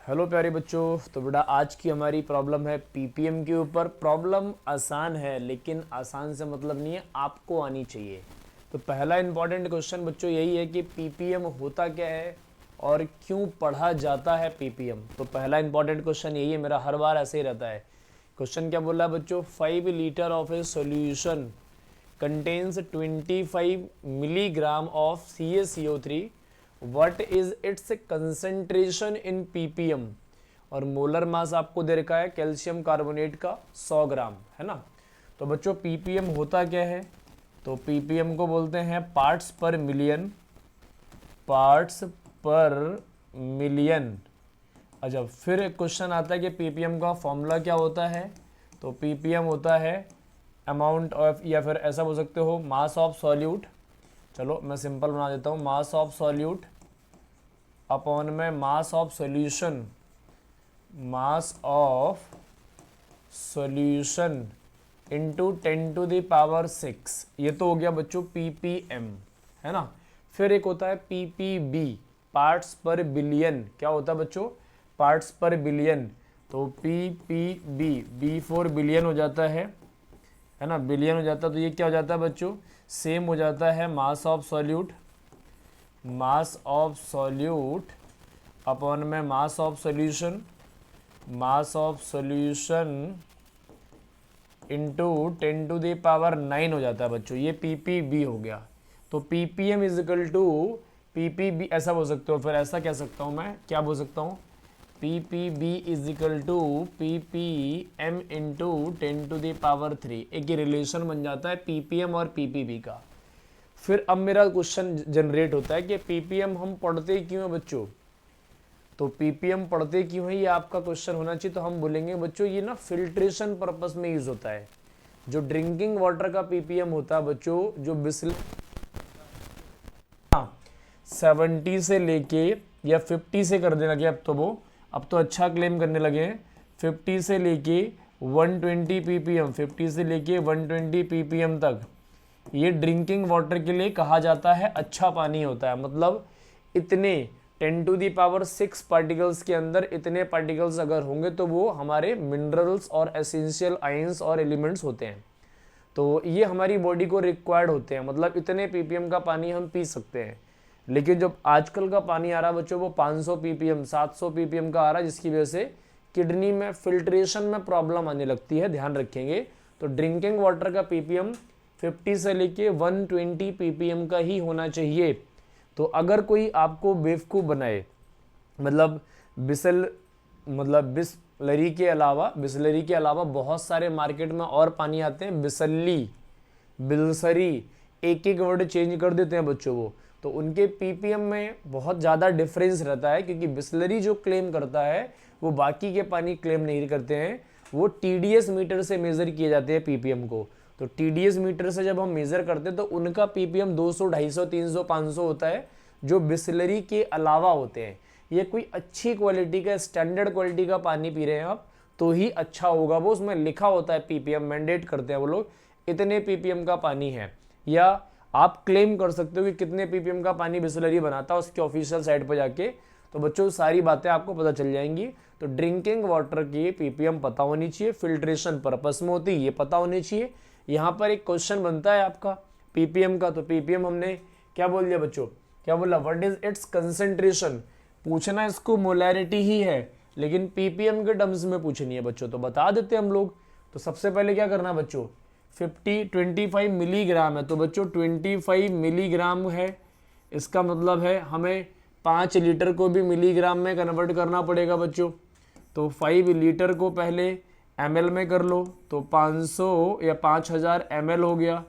Hello प्यारे बच्चों। तो बेटा आज की हमारी प्रॉब्लम है पीपीएम के ऊपर। प्रॉब्लम आसान है लेकिन आसान से मतलब नहीं है, आपको आनी चाहिए। तो पहला इंपॉर्टेंट क्वेश्चन बच्चों यही है कि पीपीएम होता क्या है और क्यों पढ़ा जाता है पीपीएम। तो पहला इंपॉर्टेंट क्वेश्चन यही है, मेरा हर बार ऐसे ही रहता है। क्वेश्चन क्या बोला है बच्चों? 5 litre of A solution contains 25 milligram of CaCO3. What is its concentration in ppm? और मोलर मास आपको दे रखा है कैल्शियम कार्बोनेट का 100 ग्राम, है ना। तो बच्चों पीपीएम होता क्या है? तो पीपीएम को बोलते हैं पार्ट्स पर मिलियन। पार्ट्स पर मिलियन। अच्छा, फिर एक क्वेश्चन आता है कि पीपीएम का फॉर्मूला क्या होता है? तो पीपीएम होता है अमाउंट ऑफ, या फिर ऐसा बोल सकते हो मास ऑफ सॉल्यूट। चलो मैं सिंपल बना देता हूँ, मास ऑफ सॉल्यूट अपॉन में mass of solution. Mass of solution into 10 to the power 6। ये तो हो गया बच्चों पीपीएम, है ना। फिर एक होता है पीपीबी, पार्ट्स पर बिलियन। क्या होता है बच्चों? पार्ट्स पर बिलियन। तो पीपीबी, बी फॉर बिलियन हो जाता है ना, बिलियन हो जाता है। तो ये क्या हो जाता है बच्चों? सेम हो जाता है mass of solute. Mass of solute upon में mass of solution. Mass of solution into 10 to the power 9 हो जाता है बच्चों। ये पीपीबी हो गया। तो PPM is equal to PPB, ऐसा बोल सकते हो। फिर ऐसा कह सकता हूँ मैं, क्या बोल सकता हूँ? PPB is equal to PPM into 10 to the power 3। एक ही रिलेशन बन जाता है पीपीएम और पीपीबी का। फिर अब मेरा क्वेश्चन जनरेट होता है कि पीपीएम हम पढ़ते क्यों है बच्चों? तो पीपीएम पढ़ते क्यों है, ये आपका क्वेश्चन होना चाहिए। तो हम बोलेंगे बच्चों ये ना फिल्ट्रेशन पर्पस में यूज होता है। जो ड्रिंकिंग वाटर का पीपीएम होता है बच्चों, जो बिस्ल 70 से लेके या 50 से कर देना, कि अब तो अच्छा क्लेम करने लगे हैं। 50 से लेके 120 पीपीएम, 50 से लेके 120 पीपीएम तक ये ड्रिंकिंग वाटर के लिए कहा जाता है अच्छा पानी होता है। मतलब इतने 10 टू दी पावर 6 पार्टिकल्स के अंदर इतने पार्टिकल्स अगर होंगे तो वो हमारे मिनरल्स और एसेंशियल आयंस और एलिमेंट्स होते हैं। तो ये हमारी बॉडी को रिक्वायर्ड होते हैं। मतलब इतने पीपीएम का पानी हम पी सकते हैं। लेकिन जो आजकल का पानी आ रहा है बच्चों, वो 500 पीपीएम 700 पीपीएम का आ रहा है, जिसकी वजह से किडनी में फिल्ट्रेशन में प्रॉब्लम आने लगती है, ध्यान रखेंगे। तो ड्रिंकिंग वाटर का पीपीएम 50 से लेके 120 पीपीएम का ही होना चाहिए। तो अगर कोई आपको बेवकूफ़ बनाए, मतलब बिसलरी के अलावा बहुत सारे मार्केट में और पानी आते हैं, बिसल्ली, बिलसरी, एक एक वर्ड चेंज कर देते हैं बच्चों वो। तो उनके पीपीएम में बहुत ज़्यादा डिफरेंस रहता है, क्योंकि बिसलरी जो क्लेम करता है वो बाकी के पानी क्लेम नहीं करते हैं। वो टीडीएस मीटर से मेज़र किए जाते हैं पीपीएम को। तो टीडीएस मीटर से जब हम मेज़र करते हैं तो उनका पीपीएम 200, 250, 300, 500 होता है, जो बिसलरी के अलावा होते हैं। ये कोई अच्छी क्वालिटी का, स्टैंडर्ड क्वालिटी का पानी पी रहे हैं आप तो ही अच्छा होगा वो। उसमें लिखा होता है पीपीएम, मैंडेट करते हैं वो लोग, इतने पीपीएम का पानी है। या आप क्लेम कर सकते हो कि कितने पीपीएम का पानी बिसलरी बनाता है उसके ऑफिशियल साइट पर जाके। तो बच्चों सारी बातें आपको पता चल जाएंगी। तो ड्रिंकिंग वाटर की पीपीएम पता होनी चाहिए, फिल्ट्रेशन पर्पस में होती है ये पता होनी चाहिए। यहाँ पर एक क्वेश्चन बनता है आपका पीपीएम का। तो पीपीएम हमने क्या बोल दिया बच्चों? क्या बोला? What is it's concentration. पूछना इसको मोलैरिटी ही है, लेकिन पीपीएम के टर्म्स में पूछनी है बच्चों, तो बता देते हम लोग। तो सबसे पहले क्या करना बच्चों? 25 मिलीग्राम है, तो बच्चों 25 मिलीग्राम है। इसका मतलब है हमें 5 लीटर को भी मिलीग्राम में कन्वर्ट करना पड़ेगा बच्चों। तो 5 लीटर को पहले एमएल में कर लो, तो 500 या 5000 एमएल हो गया।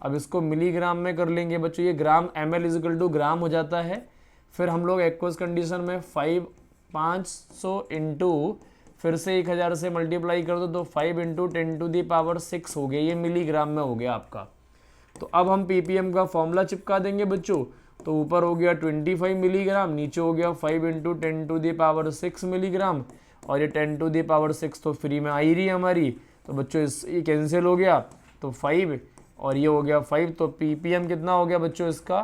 अब इसको मिलीग्राम में कर लेंगे बच्चों, ये ग्राम, एमएल इज इक्वल टू ग्राम हो जाता है। फिर हम लोग एक्वस कंडीशन में 500 इंटू फिर से 1000 से मल्टीप्लाई कर दो, तो 5 इंटू 10 टू दी पावर 6 हो गया, ये मिलीग्राम में हो गया आपका। तो अब हम पीपीएम का फॉर्मूला चिपका देंगे बच्चों। तो ऊपर हो गया 25 मिलीग्राम, नीचे हो गया 5 into 10 to the power 6 milligram, और ये 10 टू दी पावर 6 तो फ्री में आ ही रही है हमारी। तो बच्चों ये कैंसिल हो गया, तो 5 और ये हो गया 5। तो पीपीएम कितना हो गया बच्चों इसका?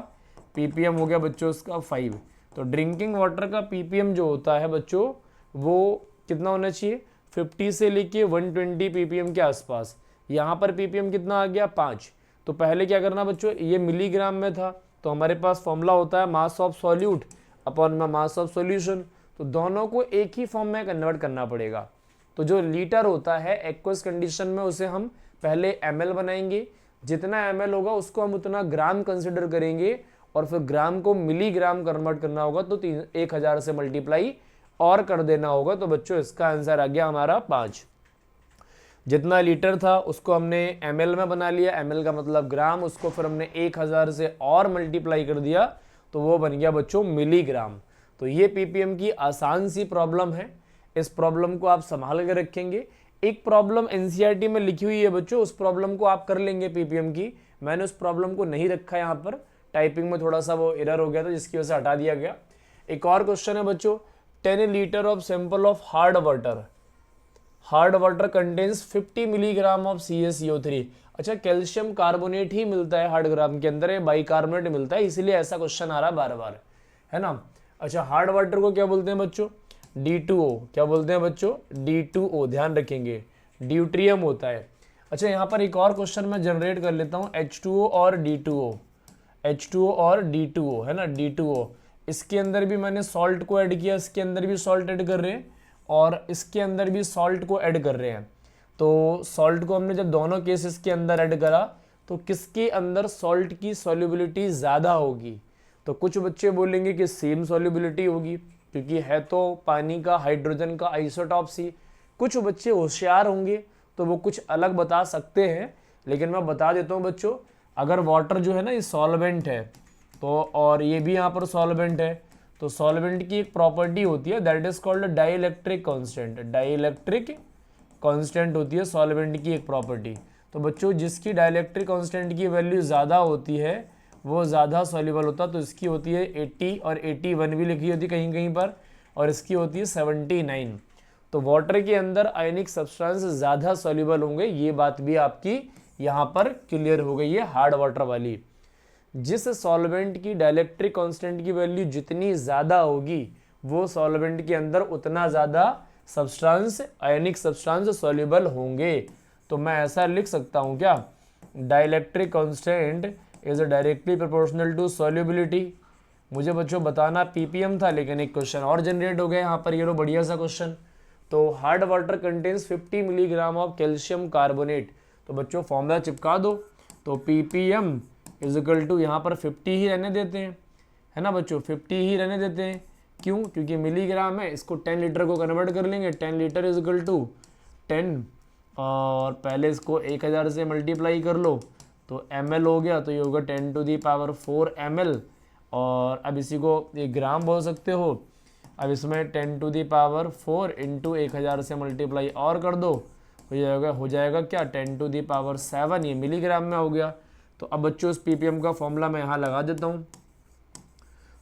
पीपीएम हो गया बच्चों इसका 5। तो ड्रिंकिंग वाटर का पीपीएम जो होता है बच्चों वो कितना होना चाहिए, 50 से लेके 120 ppm के आसपास। यहाँ पर ppm कितना आ गया, 5। तो पहले क्या करना बच्चों, ये मिलीग्राम में था तो हमारे पास फॉर्मूला होता है mass of solute upon mass of solution, तो दोनों को एक ही फॉर्म में कन्वर्ट करना पड़ेगा। तो जो लीटर होता है एक्वस कंडीशन में उसे हम पहले ml बनाएंगे, जितना ml होगा उसको हम उतना ग्राम कंसिडर करेंगे और फिर ग्राम को मिलीग्राम कन्वर्ट करना होगा तो 1000 से मल्टीप्लाई और कर देना होगा। तो बच्चों इसका आंसर आ गया हमारा 5। जितना लीटर था उसको हमने ml में बना लिया, ml का मतलब ग्राम, उसको फिर हमने 1000 से और मल्टीप्लाई कर दिया तो वो बन गया बच्चों मिलीग्राम। तो ये ppm की आसान सी प्रॉब्लम है, इस प्रॉब्लम को आप संभाल के रखेंगे। एक प्रॉब्लम एनसीईआरटी में लिखी हुई है बच्चों, उस प्रॉब्लम को आप कर लेंगे ppm की, मैंने उस प्रॉब्लम को नहीं रखा यहाँ पर, टाइपिंग में थोड़ा सा वो एरर हो गया था जिसकी वजह से हटा दिया गया। एक और क्वेश्चन है बच्चों, 10 litre of sample of hard water contains 50 milligram of CaCO3। अच्छा, कैल्शियम कार्बोनेट ही मिलता है हार्ड ग्राम के अंदर, बाइकार्बोनेट मिलता है, इसलिए ऐसा क्वेश्चन आ रहा है बार बार, है ना। अच्छा, हार्ड वाटर को क्या बोलते हैं बच्चों, D2O। क्या बोलते हैं बच्चों, D2O, ध्यान रखेंगे, ड्यूट्रियम होता है। अच्छा, यहाँ पर एक और क्वेश्चन मैं जनरेट कर लेता हूँ, H2O और D2O, H2O और D2O, है ना, D2O। इसके अंदर भी मैंने सॉल्ट को ऐड किया, इसके अंदर भी सॉल्ट ऐड कर रहे हैं और इसके अंदर भी सॉल्ट को ऐड कर रहे हैं। तो सॉल्ट को हमने जब दोनों केसेस के अंदर ऐड करा तो किसके अंदर सॉल्ट की सॉल्युबिलिटी ज़्यादा होगी, तो कुछ बच्चे बोलेंगे कि सेम सॉल्युबिलिटी होगी क्योंकि है तो पानी का, हाइड्रोजन का आइसोटॉप सी। कुछ बच्चे होशियार होंगे तो वो कुछ अलग बता सकते हैं, लेकिन मैं बता देता हूँ बच्चों, अगर वाटर जो है ना ये सॉल्वेंट है तो, और ये भी यहाँ पर सॉल्वेंट है, तो सॉल्वेंट की एक प्रॉपर्टी होती है that is called dielectric constant. Dielectric constant होती है सॉल्वेंट की एक प्रॉपर्टी। तो बच्चों जिसकी डाइइलेक्ट्रिक कांस्टेंट की वैल्यू ज़्यादा होती है वो ज़्यादा सॉल्युबल होता है, तो इसकी होती है 80 और 81 भी लिखी होती है कहीं कहीं पर, और इसकी होती है 79। तो वाटर के अंदर आयनिक सब्सटेंस ज़्यादा सॉल्युबल होंगे, ये बात भी आपकी यहाँ पर क्लियर हो गई है हार्ड वाटर वाली। जिस सॉल्वेंट की डाइइलेक्ट्रिक कांस्टेंट की वैल्यू जितनी ज़्यादा होगी वो सॉल्वेंट के अंदर उतना ज़्यादा सब्सटेंस, आयनिक सब्सटेंस सॉल्युबल होंगे। तो मैं ऐसा लिख सकता हूँ क्या, dielectric constant is directly proportional to solubility. मुझे बच्चों बताना ppm था, लेकिन एक क्वेश्चन और जनरेट हो गया यहाँ पर, ये लो बढ़िया सा क्वेश्चन। तो hard water contains 50 milligram of calcium carbonate, तो बच्चों फॉर्मूला चिपका दो। तो ppm इज इक्वल टू, यहाँ पर 50 ही रहने देते हैं, है ना बच्चों, 50 ही रहने देते हैं। क्यों, क्योंकि मिलीग्राम है, इसको 10 लीटर को कन्वर्ट कर लेंगे, 10 लीटर इज इक्वल टू 10, और पहले इसको 1000 से मल्टीप्लाई कर लो तो ml हो गया, तो ये होगा 10⁴ ml। और अब इसी को एक ग्राम बोल सकते हो, अब इसमें 10⁴ इंटू 1000 से मल्टीप्लाई और कर दो, हो जाएगा क्या 10⁷, ये मिलीग्राम में हो गया। तो अब बच्चों इस ppm का फॉर्मूला मैं यहाँ लगा देता हूँ।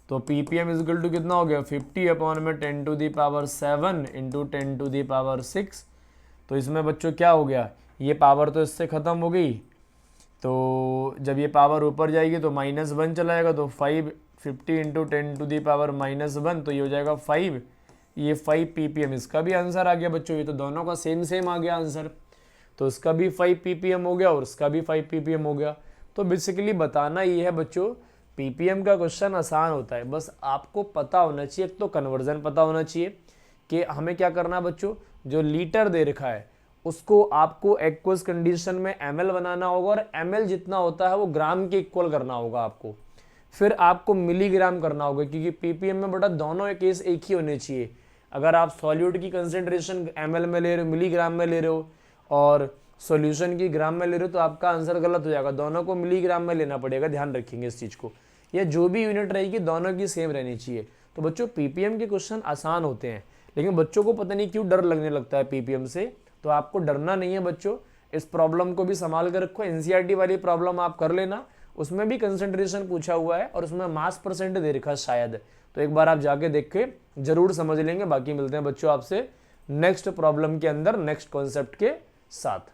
तो ppm इज इक्वल टू कितना हो गया, 50 अपॉन में 10⁷ इंटू 10⁶। तो इसमें बच्चों क्या हो गया, ये पावर तो इससे ख़त्म हो गई, तो जब ये पावर ऊपर जाएगी तो -1 चला जाएगा, तो 50 इंटू 10⁻⁻1, तो ये हो जाएगा 5, ये 5 ppm। इसका भी आंसर आ गया बच्चों, ये तो दोनों का सेम आ गया आंसर, तो इसका भी 5 ppm हो गया और इसका भी 5 ppm हो गया। तो बेसिकली बताना ये है बच्चों, ppm का क्वेश्चन आसान होता है, बस आपको पता होना चाहिए, एक तो कन्वर्जन पता होना चाहिए कि हमें क्या करना है बच्चों, जो लीटर दे रखा है उसको आपको एक्वस कंडीशन में ml बनाना होगा, और ml जितना होता है वो ग्राम के इक्वल करना होगा आपको, फिर आपको मिलीग्राम करना होगा, क्योंकि ppm में बेटा दोनों केस एक ही होने चाहिए। अगर आप सॉल्यूट की कंसेंट्रेशन ml में ले रहे हो, मिलीग्राम में ले रहे हो, और सॉल्यूशन की ग्राम में ले रहे हो, तो आपका आंसर गलत हो जाएगा, दोनों को मिलीग्राम में लेना पड़ेगा, ध्यान रखेंगे इस चीज़ को। या जो भी यूनिट रहेगी दोनों की सेम रहनी चाहिए। तो बच्चों ppm के क्वेश्चन आसान होते हैं, लेकिन बच्चों को पता नहीं क्यों डर लगने लगता है ppm से, तो आपको डरना नहीं है बच्चों, इस प्रॉब्लम को भी संभाल कर रखो। एनसीईआरटी वाली प्रॉब्लम आप कर लेना, उसमें भी कंसंट्रेशन पूछा हुआ है और उसमें मास % दे रखा शायद, तो एक बार आप जाके देख के जरूर समझ लेंगे। बाकी मिलते हैं बच्चों आपसे नेक्स्ट प्रॉब्लम के अंदर नेक्स्ट कॉन्सेप्ट के साथ।